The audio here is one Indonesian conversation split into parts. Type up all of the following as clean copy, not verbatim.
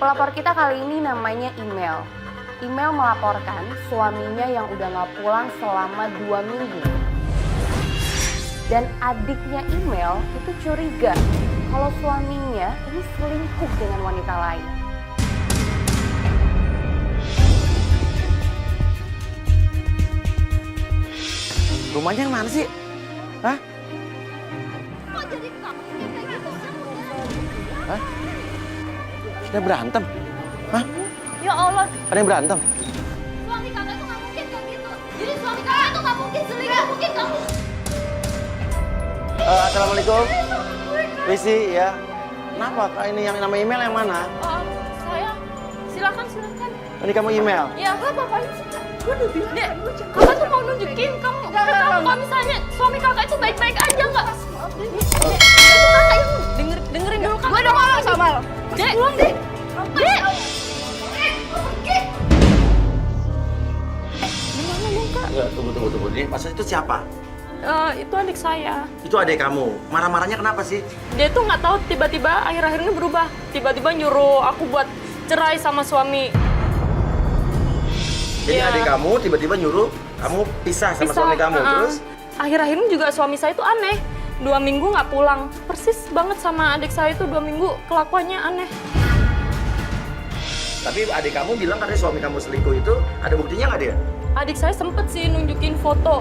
Pelapor kita kali ini namanya Email. Email melaporkan suaminya yang udah gak pulang selama 2 minggu. Dan adiknya Email itu curiga kalau suaminya ini selingkuh dengan wanita lain. Rumahnya yang mana sih? Hah? Kok jadi kamu yang kayak gitu? Hah? Sudah berantem? Hah? Ya Allah, Ada yang berantem? suami kakak itu nggak mungkin kayak gitu. Jadi suami kakak itu nggak mungkin selingkuh, mungkin kamu. Assalamualaikum. Risi ya. Kenapa? Ini yang nama email yang mana? Saya, silakan. Ini kamu email? Ya, gue bapaknya sih. Gue udah bilang, Dek, kakak tuh mau nunjukin kamu ke kamu kalau misalnya suami kakak itu baik-baik aja nggak? Dek, itu kakak yang dengerin dulu kakak. Gue udah ngomong sama lo. Dek, pulang deh. Dek. Enggak, tunggu. Ini maksudnya itu siapa? Itu adik saya. Itu adik kamu. Marah-marahnya kenapa sih? Dia tuh nggak tahu tiba-tiba akhir-akhir ini berubah. Tiba-tiba nyuruh aku buat cerai sama suami. Jadi Iya. adik kamu tiba-tiba nyuruh kamu pisah sama suami kamu. Terus? Akhir-akhir ini juga suami saya itu aneh. 2 minggu nggak pulang. Persis banget sama adik saya itu 2 minggu kelakuannya aneh. Tapi adik kamu bilang katanya suami kamu selingkuh itu ada buktinya nggak dia? Adik saya sempet sih nunjukin foto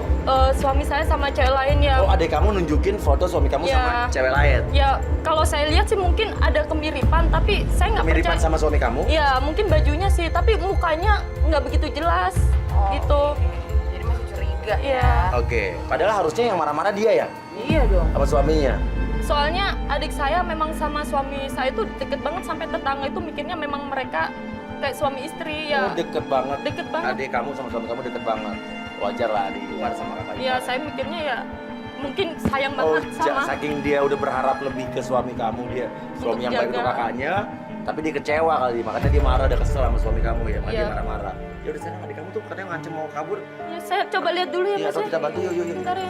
suami saya sama cewek lain ya. Oh, adik kamu nunjukin foto suami kamu Ya. sama cewek lain? Ya, kalau saya lihat sih mungkin ada kemiripan, tapi saya nggak percaya. Kemiripan sama suami kamu? Ya, mungkin bajunya sih, tapi mukanya nggak begitu jelas, gitu. Jadi masih curiga Iya. Oke. Padahal harusnya yang marah-marah dia ya? Iya dong. Sama suaminya? Soalnya adik saya memang sama suami saya itu deket banget, sampai tetangga itu mikirnya memang mereka kayak suami istri ya. Oh, deket banget. Deket banget. Adik kamu sama suami kamu deket banget. Wajar lah adik marah sama kakaknya. Ya, saya mikirnya ya mungkin sayang Oh, banget sama. saking dia udah berharap lebih ke suami kamu, dia suami yang baik jaga. untuk kakaknya, tapi dia kecewa kali, makanya dia marah, dia kesel sama suami kamu ya, makanya Iya. dia marah-marah. Ya udah sana, adik kamu tuh katanya ngancem mau kabur. Ya, saya coba lihat dulu ya, Iya, Mas. atau Ya. kita bantu, yuk. Bentar ya.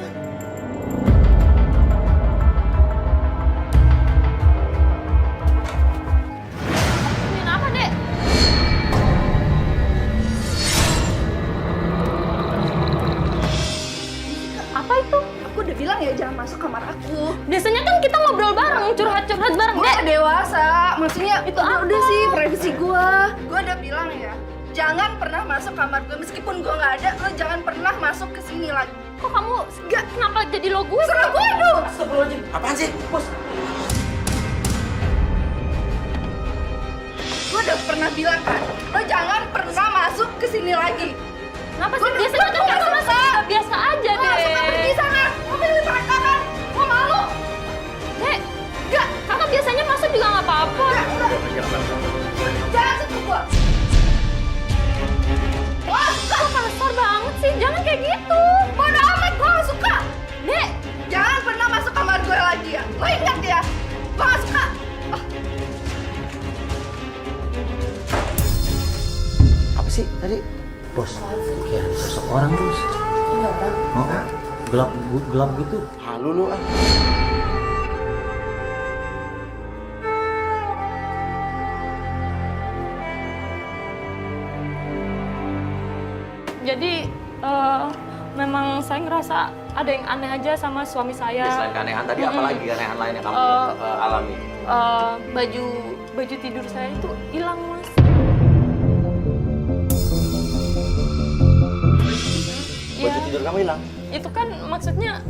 Ini apa, Dek? Apa itu? Aku udah bilang ya jangan masuk kamar aku. Biasanya kan kita ngobrol bareng, curhat-curhat bareng, Gue Dek. dewasa, maksudnya Itu udah apa? sih privasi gue. Gue udah bilang ya, jangan pernah masuk kamar gue meskipun gue nggak ada. Lo jangan pernah masuk ke sini lagi. Kok kamu kenapa jadi lo gue? Serah gue dong. Apaan sih? Bos. Gue udah pernah bilang kan, lo jangan pernah masuk ke sini lagi. Kenapa sih? Gua Biasanya kan nggak kita suka. masuk biasa aja, Lo nggak suka pergi Dek. sana. Lo pilih mereka kan. Gue malu. Dek, enggak. Kakak biasanya masuk juga nggak apa-apa. Jangan sentuh gue. Wah, kok kasar banget sih? Jangan kayak gitu. Bodo amat, gue gak suka. Dek, Jangan pernah masuk kamar gue lagi ya. Lo ingat ya, gue gak suka. Apa sih tadi? Bos, kayak ada sosok orang, Bos. Iya bang. Oh, gelap gitu. Halu lu ah. jadi memang saya ngerasa ada yang aneh aja sama suami saya. Ya, selain keanehan tadi, apa lagi keanehan lain yang kamu alami? Baju tidur saya itu hilang, Mas. Baju tidur kamu hilang? Itu kan maksudnya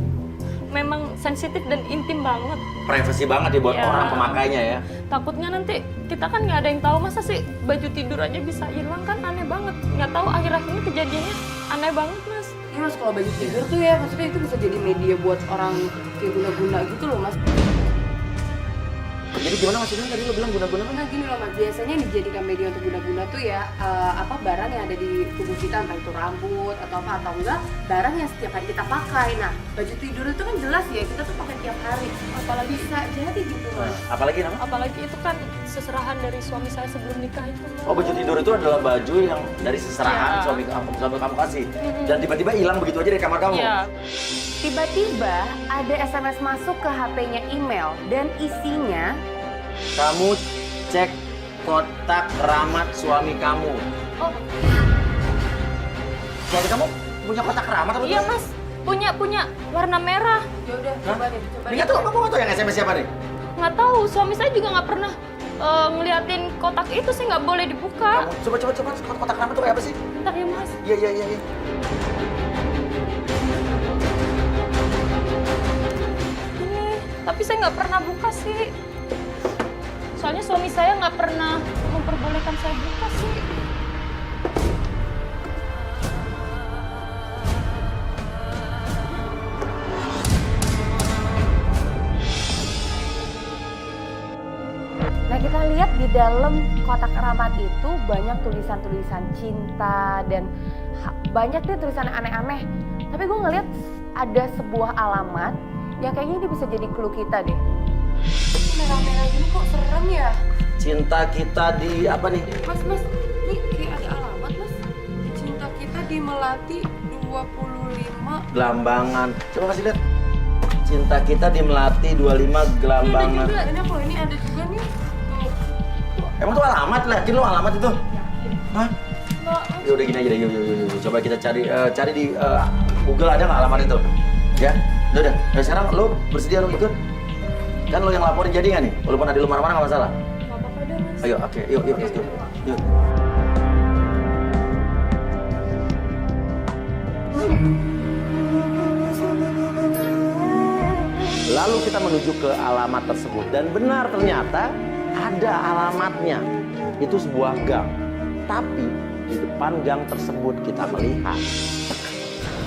memang sensitif dan intim banget. Privasi banget ya buat Iya. orang pemakainya ya. Takutnya nanti kita kan nggak ada yang tahu, masa sih baju tidur aja bisa hilang, kan aneh banget. Nggak tahu akhir-akhir ini kejadiannya aneh banget, Mas. Iya mas, kalau baju tidur tuh ya maksudnya itu bisa jadi media buat orang kayak guna-guna gitu loh mas. Jadi gimana maksudnya tadi lo bilang guna-guna? Nah gini loh mas, biasanya yang dijadikan media untuk guna-guna tuh ya barang yang ada di tubuh kita, entah itu rambut atau apa, atau enggak barang yang setiap hari kita pakai. Nah baju tidur itu kan jelas ya kita tuh pakai tiap hari, apalagi bisa jadi gitu mas. Apalagi nama? Apalagi itu kan seserahan dari suami saya sebelum nikah itu, Mas. Oh, baju tidur itu adalah baju yang dari seserahan Iya. suami kamu kasih. Dan tiba-tiba hilang begitu aja dari kamar kamu. Iya. Tiba-tiba ada SMS masuk ke HP-nya Email dan isinya Kamu cek kotak keramat suami kamu. Oh, Suami kamu punya kotak keramat apa? iya Mas. Punya warna merah. Ya udah, coba deh, coba. Ini tuh, kamu nggak tahu yang SMS siapa nih? Nggak tahu, suami saya juga nggak pernah ngeliatin kotak itu, sih nggak boleh dibuka. Coba, kotak keramat tuh kayak apa sih? Bentar ya Mas. Iya. Ini, tapi saya nggak pernah buka sih. Soalnya suami saya nggak pernah memperbolehkan saya buka sih. Nah, kita lihat di dalam kotak keramat itu banyak tulisan-tulisan cinta dan banyak deh tulisan aneh-aneh. Tapi gue ngeliat ada sebuah alamat yang kayaknya ini bisa jadi clue kita deh. Merah-merah gini kok serem ya? Cinta kita di apa nih? Mas, ini kayak ada alamat mas. Cinta kita di Melati 25. Gelambangan. Coba kasih lihat. Cinta kita di Melati 25 Gelambangan. Ini ada juga nih. Emang tuh alamat lah, yakin lo alamat itu? Hah? Ya udah gini aja deh, yuk. Coba kita cari di Google ada nggak alamat itu? Ya, udah. Nah, sekarang lo bersedia lo ikut? Kan lo yang laporin jadi nggak nih? Walaupun ada lo marah-marah nggak masalah. Nggak apa-apa deh mas. Ayo, oke, yuk, let's go. Yuk. Lalu kita menuju ke alamat tersebut dan benar ternyata ada alamatnya. Itu sebuah gang. Tapi di depan gang tersebut kita melihat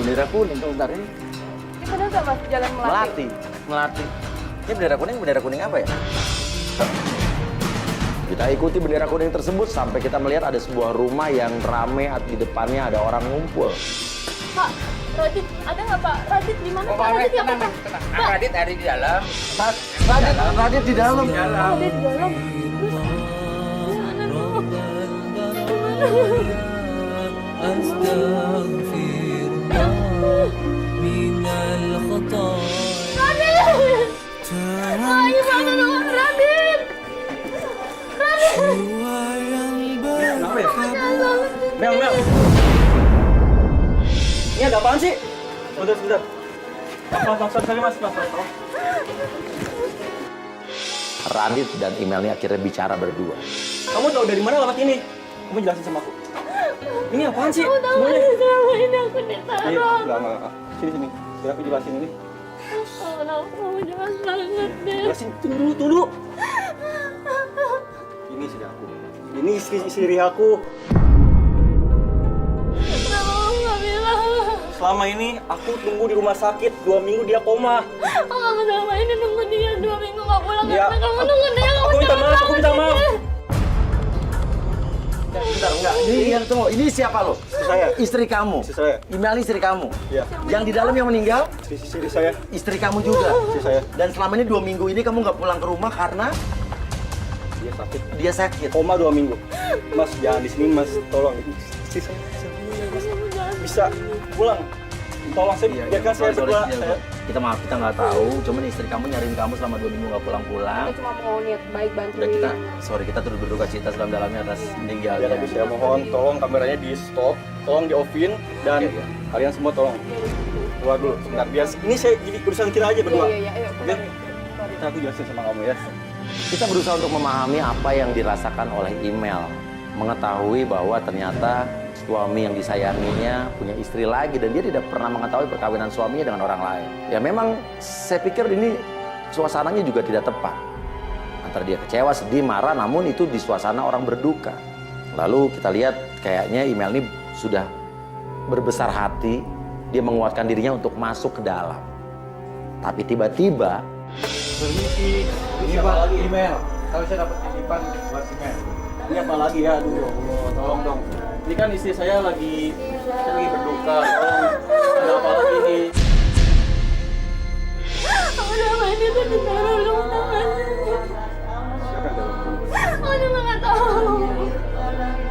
bendera kuning. Bentar ini. Ini benar nggak mas jalan Melati? Melati. Ini bendera kuning apa ya? Kita ikuti bendera kuning tersebut sampai kita melihat ada sebuah rumah yang rame, di depannya ada orang ngumpul. Pak, Radit, ada nggak Pak? Radit di mana? Pak, Radit yang apa? Pak, Radit ada di dalam. Radit di dalam. Radit di dalam. Astaghfirullah minal khataaya. Radit! Ayo mana dong Radit? Radit! Kenapa ya? Mel. Ini ada apaan sih? Sebentar. Mas, sorry mas. Radit dan Email ini akhirnya bicara berdua. Kamu tahu dari mana alamat ini? Kamu jelasin sama aku. Ini apaan sih? Kamu tahu nggak sih selama ini aku diteror? Enggak. Sini. Biar aku jelasin ini. Kamu tahu, kamu jelas banget deh. Jelasin, tunggu dulu. Ini istri aku. Ini istri aku. Kenapa kamu nggak bilang? Selama ini aku tunggu di rumah sakit 2 minggu dia koma. Kamu selama ini nunggu dia 2 minggu nggak pulang Ya, karena kamu nunggu dia. aku minta maaf, aku minta maaf. Bentar, enggak. Tunggu, ini siapa lo? Istri saya. Istri kamu. Istri saya. Email ini istri kamu. Iya. Yang di dalam yang meninggal, Istri saya. istri kamu juga. Istri saya. Dan selama ini 2 minggu ini kamu nggak pulang ke rumah karena Dia sakit. dia sakit. Koma 2 minggu. Mas, jangan di sini mas. Tolong. Istri saya. Bisa pulang. Tolong biarkan saya berdua. Kita maaf, kita nggak tahu. Cuman istri kamu nyariin kamu selama 2 minggu nggak pulang-pulang. Kita cuma mau niat baik bantuin. Udah kita turut berduka cita dalam-dalamnya atas meninggalnya. Ya, tapi saya mohon tolong kameranya di stop, tolong di offin dan Oke. kalian semua tolong keluar dulu sebentar. Biar ini saya jadi urusan kita aja berdua. Iya, ayo. Oke? Kita aku jelasin sama kamu ya. Kita berusaha untuk memahami apa yang dirasakan oleh Email, mengetahui bahwa ternyata suami yang disayanginya punya istri lagi dan dia tidak pernah mengetahui perkawinan suaminya dengan orang lain. Ya memang saya pikir ini suasananya juga tidak tepat. Antara dia kecewa, sedih, marah, namun itu di suasana orang berduka. Lalu kita lihat kayaknya Email ini sudah berbesar hati, dia menguatkan dirinya untuk masuk ke dalam. Tapi tiba-tiba Ini Pak, email. Kalau saya dapat titipan buat email. Ini apa lagi ya? Aduh, ya Allah, tolong dong. Ini kan istri saya lagi berduka. Tolong, ada apa lagi nih? Kamu selama ini tuh diteror, kamu tahu nggak sih? Siapa yang telepon kamu? Aku juga nggak tahu.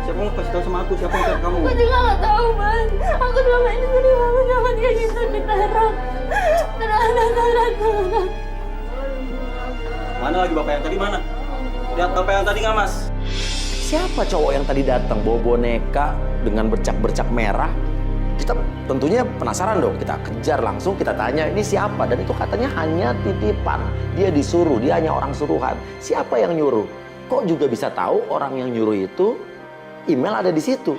Siapa yang kasih tahu sama aku? Siapa yang telepon kamu? Aku juga nggak tahu, Mas. Aku selama ini sedih banget sama dia gitu diteror. Terus. Mana lagi bapak yang tadi mana? Lihat bapak yang tadi nggak mas? siapa cowok yang tadi datang bawa boneka dengan bercak-bercak merah? Kita tentunya penasaran dong, kita kejar langsung, kita tanya ini siapa, dan itu katanya hanya titipan. Dia disuruh, dia hanya orang suruhan. Siapa yang nyuruh? Kok juga bisa tahu orang yang nyuruh itu email ada di situ?